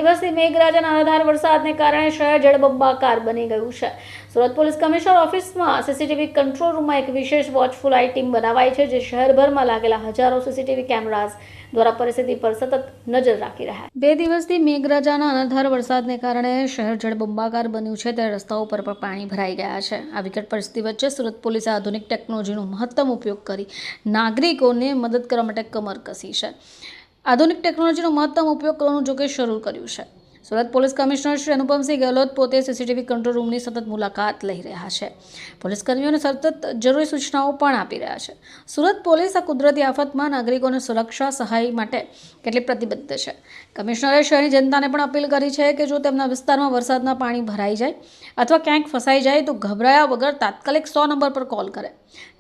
દિવસથી મેઘરાજાના અનધાર વરસાદને કારણે શહેર જળબંબાકાર બની ગયું છે। સુરત પોલીસ કમિશનર ઓફિસમાં સીસીટીવી કંટ્રોલ રૂમમાં એક વિશેષ વોચફુલ આઈ ટીમ બનાવાઈ છે, જે શહેરભરમાં લાગેલા હજારો સીસીટીવી કેમેરાઝ દ્વારા પરિસ્થિતિ પર સતત નજર રાખી રહ્યા છે। 2 દિવસથી મેઘરાજાના અનધાર વરસાદને કારણે શહેર જળબંબાકાર બન્યું છે, ત્યારે રસ્તાઓ પર પણ પાણી ભરાઈ ગયા છે। આ વિકટ પરિસ્થિતિ વચ્ચે સુરત પોલીસે આધુનિક ટેકનોલોજીનો મહત્તમ ઉપયોગ કરી નાગરિકોને મદદ કરવા માટે કમર કસી છે। આધુનિક ટેકનોલોજીનો મહત્તમ ઉપયોગ કરવાનું જોકે શરૂ કર્યું છે। સુરત પોલીસ કમિશનર શ્રી અનુપમસિંહ ગેહલોત પોતે સીસીટીવી કંટ્રોલ રૂમની સતત મુલાકાત લઈ રહ્યા છે। પોલીસ કર્મીઓને સતત જરૂરી સૂચનાઓ પણ આપી રહ્યા છે। સુરત પોલીસ આ કુદરતી આફતમાં નાગરિકોને સુરક્ષા સહાય માટે કેટલી પ્રતિબદ્ધ છે। કમિશનરે શહેરની જનતાને પણ અપીલ કરી છે કે જો તેમના વિસ્તારમાં વરસાદના પાણી ભરાઈ જાય અથવા ક્યાંક ફસાઈ જાય તો ગભરાયા વગર તાત્કાલિક 100 નંબર પર કોલ કરે,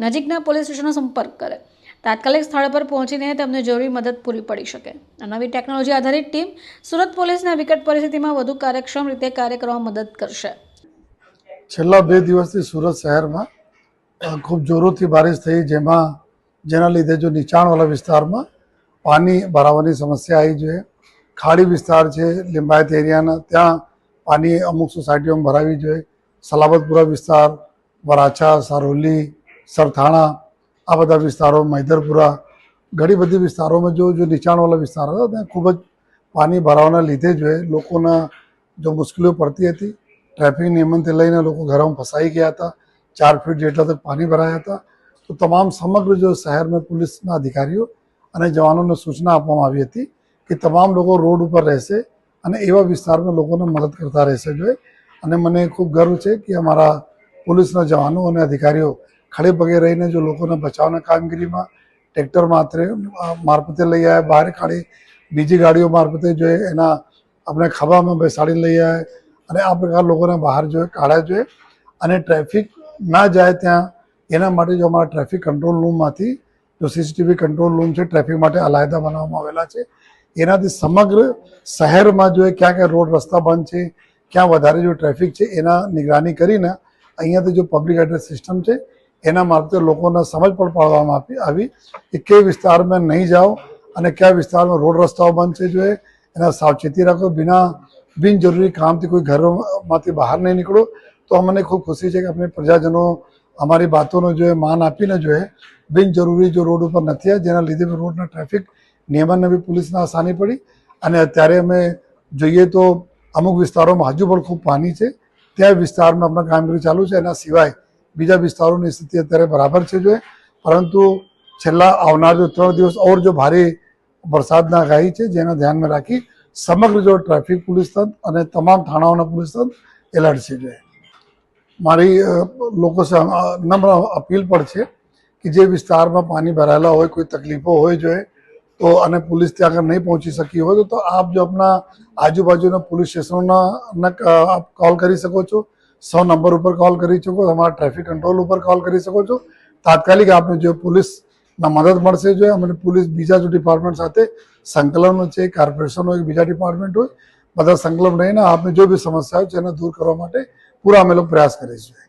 નજીકના પોલીસ સ્ટેશનનો સંપર્ક કરે, તાત્કાલિક સ્થળ પર પહોંચીને તેમને જરૂરી મદદ પૂરી પડી શકે। આ નવી ટેકનોલોજી આધારિત ટીમ સુરત પોલીસના વિકટ પરિસ્થિતિમાં વધુ કાર્યક્ષમ રીતે કાર્ય કરવામાં મદદ કરશે। છેલ્લા 2 દિવસથી સુરત શહેરમાં ખૂબ જોરોથી બારિશ થઈ, જેના લીધે જો નીચાણવાળા વિસ્તારમાં પાણી ભરાવાની સમસ્યા આવી જોઈએ। ખાડી વિસ્તાર છે લિંબાયત એરિયાના, ત્યાં પાણી અમુક સોસાયટીઓમાં ભરાવી જોઈએ। સલાબતપુરા વિસ્તાર, વરાછા, સારોલી, સરથાણા, આ બધા વિસ્તારો, મૈદરપુરા, ઘણી બધી વિસ્તારોમાં જો નીચાણવાળા વિસ્તારો હતા ત્યાં ખૂબ જ પાણી ભરાવાના લીધે લોકોના જો મુશ્કેલીઓ પડતી હતી। ટ્રાફિક નિયમનથી લઈને લોકો ઘરોમાં ફસાઈ ગયા હતા। 4 ફીટ જેટલા તક પાણી ભરાયા હતા। તો તમામ સમગ્ર શહેરમાં પોલીસના અધિકારીઓ અને જવાનોને સૂચના આપવામાં આવી હતી કે તમામ લોકો રોડ ઉપર રહેશે અને એવા વિસ્તારમાં લોકોને મદદ કરતા રહેશે। અને મને ખૂબ ગર્વ છે કે અમારા પોલીસના જવાનો અને અધિકારીઓ ખડે પગે રહીને જો લોકોને બચાવના કામગીરીમાં ટ્રેક્ટર મારફતે લઈ આવ્યા, બહાર કાઢી બીજી ગાડીઓ મારફતે એના આપણે ખભામાં બેસાડી લઈ આવ્યા અને આ પ્રકાર લોકોને બહાર કાઢ્યા અને ટ્રાફિક ના જાય ત્યાં એના માટે જો અમારા ટ્રાફિક કંટ્રોલ રૂમમાંથી જો સીસીટીવી કંટ્રોલ રૂમ છે ટ્રાફિક માટે અલાયદા બનાવવામાં આવેલા છે। એનાથી સમગ્ર શહેરમાં ક્યાં ક્યાં રોડ રસ્તા બંધ છે, ક્યાં વધારે ટ્રાફિક છે એના નિગરાની કરીને અહીંયાથી જો પબ્લિક એડ્રેસ સિસ્ટમ છે એના મારફતે લોકોને સમજ પણ પાડવામાં આવી કે કઈ વિસ્તારમાં નહીં જાઓ અને કયા વિસ્તારમાં રોડ રસ્તાઓ બંધ છે એના સાવચેતી રાખો। બિનજરૂરી કામથી કોઈ ઘરોમાંથી બહાર નહીં નીકળો। તો અમને ખૂબ ખુશી છે કે આપણે પ્રજાજનો અમારી બાતોનો માન આપીને બિનજરૂરી રોડ ઉપર નથી આવ્યા, જેના લીધે રોડના ટ્રાફિક નિયમનને બી પોલીસને આસાની પડી। અને અત્યારે અમે જોઈએ તો અમુક વિસ્તારોમાં હજુ પણ ખૂબ પાણી છે, ત્યાં વિસ્તારમાં આપણા કામગીરી ચાલુ છે। એના સિવાય બીજા વિસ્તારોની સ્થિતિ અત્યારે બરાબર છે પરંતુ છેલ્લા આવનાર 3 દિવસ ઓર ભારે વરસાદના આગાહી છે, જેના ધ્યાનમાં રાખી સમગ્ર ટ્રાફિક પોલીસ તંત્ર અને તમામ થાણાઓના પોલીસ તંત્ર એલર્ટ છે। મારી લોકો નમ્ર અપીલ પણ છે કે જે વિસ્તારમાં પાણી ભરાયેલા હોય, કોઈ તકલીફો હોય તો અને પોલીસ ત્યાં આગળ નહીં પહોંચી શકી હોય તો આપ જો આપણા આજુબાજુના પોલીસ સ્ટેશનોના આપ કોલ કરી શકો છો। 100 નંબર ઉપર કોલ કરી શકો, અમારા ટ્રાફિક કંટ્રોલ ઉપર કોલ કરી શકો છો। તાત્કાલિક આપને પોલીસના મદદ મળશે। અને પોલીસ બીજા ડિપાર્ટમેન્ટ સાથે સંકલન છે, કોર્પોરેશન હોય, બીજા ડિપાર્ટમેન્ટ હોય, બધા સંકલન રહીને આપને જો બી સમસ્યા હોય છે એને દૂર કરવા માટે પૂરા અમે લોકો પ્રયાસ કરીશું।